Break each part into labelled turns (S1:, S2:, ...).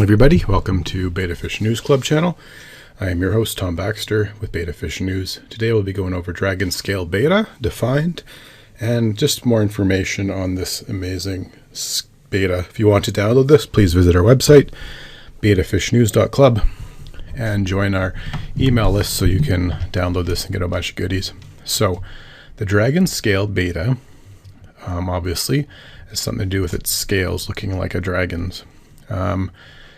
S1: Everybody, welcome to Betta Fish News Club channel. I am your host, Tom Baxter with Betta Fish News. Today we'll be going over Dragon Scale Betta, defined, and just more information on this amazing beta. If you want to download this, please visit our website, bettafishnews.club, and join our email list so you can download this and get a bunch of goodies. So, the Dragon Scale Betta, obviously, has something to do with its scales looking like a dragon's.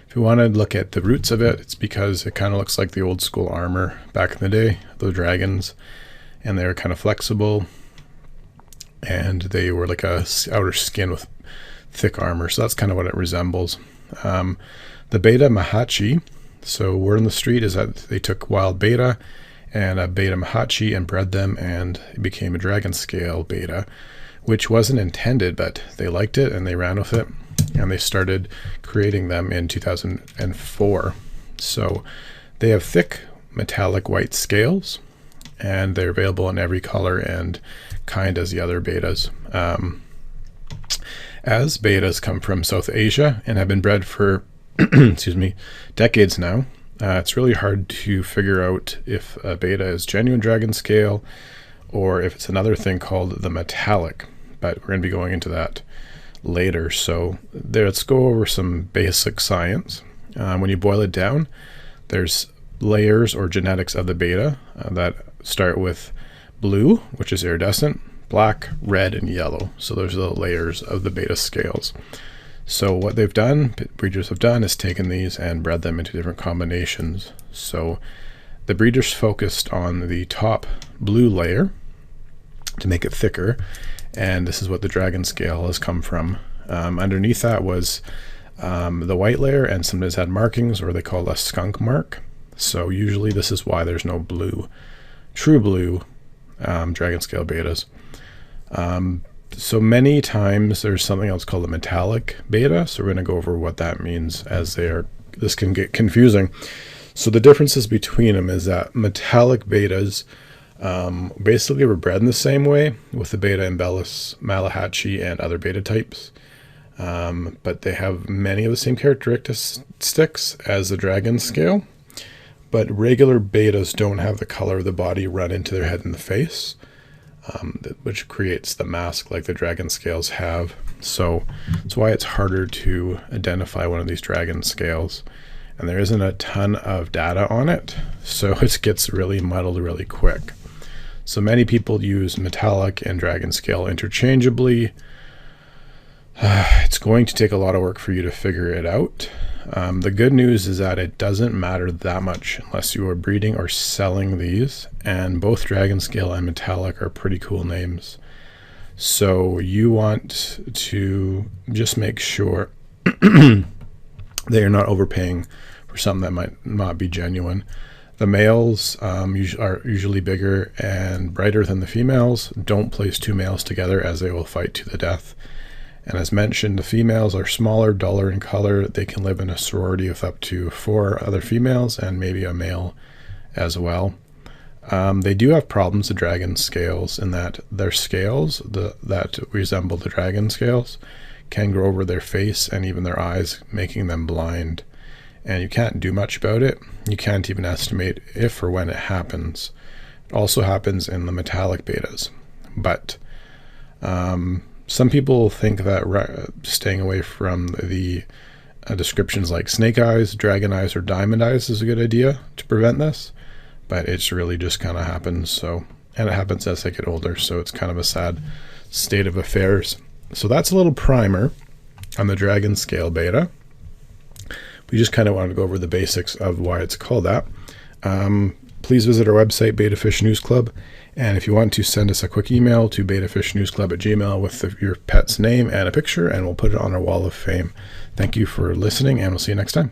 S1: If you want to look at the roots of it, it's because it kind of looks like the old school armor back in the day, the dragons, and they were kind of flexible, and they were like a outer skin with thick armor, so that's kind of what it resembles. The Betta Mahachi, so word on the street is that they took wild betta and a Betta Mahachi and bred them, and it became a Dragon Scale Betta, which wasn't intended, but they liked it and they ran with it. And they started creating them in 2004. So they have thick metallic white scales, and they're available in every color and kind as the other bettas. As bettas come from South Asia and have been bred for excuse me, decades now, it's really hard to figure out if a betta is genuine dragon scale or if it's another thing called the metallic, but we're going to be going into that later. So let's go over some basic science. When you boil it down, there's layers or genetics of the betta that start with blue, which is iridescent, black, red, and yellow. So those are the layers of the betta scales. So what they've done, breeders have done, is taken these and bred them into different combinations. So the breeders focused on the top blue layer to make it thicker, and this is what the Dragon Scale has come from. Underneath that was the white layer, and sometimes had markings, or they call a skunk mark. So usually this is why there's no blue, true blue Dragon Scale bettas. So many times there's something else called a metallic betta, so we're going to go over what that means, as this can get confusing. So the differences between them is that metallic bettas basically were bred in the same way with the Betta embellus, Malahatchie, and other betta types, but they have many of the same characteristics as the Dragon Scale. But regular bettas don't have the color of the body run into their head and the face, which creates the mask like the Dragon Scales have. So that's why it's harder to identify one of these Dragon Scales, and there isn't a ton of data on it, so it gets really muddled really quick. So many people use metallic and Dragon Scale interchangeably. It's going to take a lot of work for you to figure it out. The good news is that it doesn't matter that much unless you are breeding or selling these, and both Dragon Scale and metallic are pretty cool names. So you want to just make sure that you're not overpaying for something that might not be genuine. The males are usually bigger and brighter than the females. Don't place two males together, as they will fight to the death. And as mentioned, the females are smaller, duller in color. They can live in a sorority with up to 4 other females and maybe a male as well. They do have problems, the Dragon Scales, in that their scales that resemble the Dragon Scales can grow over their face and even their eyes, making them blind. And you can't do much about it. You can't even estimate if or when it happens. It also happens in the metallic bettas. But some people think that staying away from the descriptions like snake eyes, dragon eyes, or diamond eyes is a good idea to prevent this. But it's really just kind of happens. And it happens as they get older, so it's kind of a sad state of affairs. So that's a little primer on the Dragon Scale Betta. We just kind of wanted to go over the basics of why it's called that. Please visit our website, Betta Fish News Club, and if you want to send us a quick email to bettafishnewsclub@gmail.com with your pet's name and a picture, and we'll put it on our wall of fame. Thank you for listening, and we'll see you next time.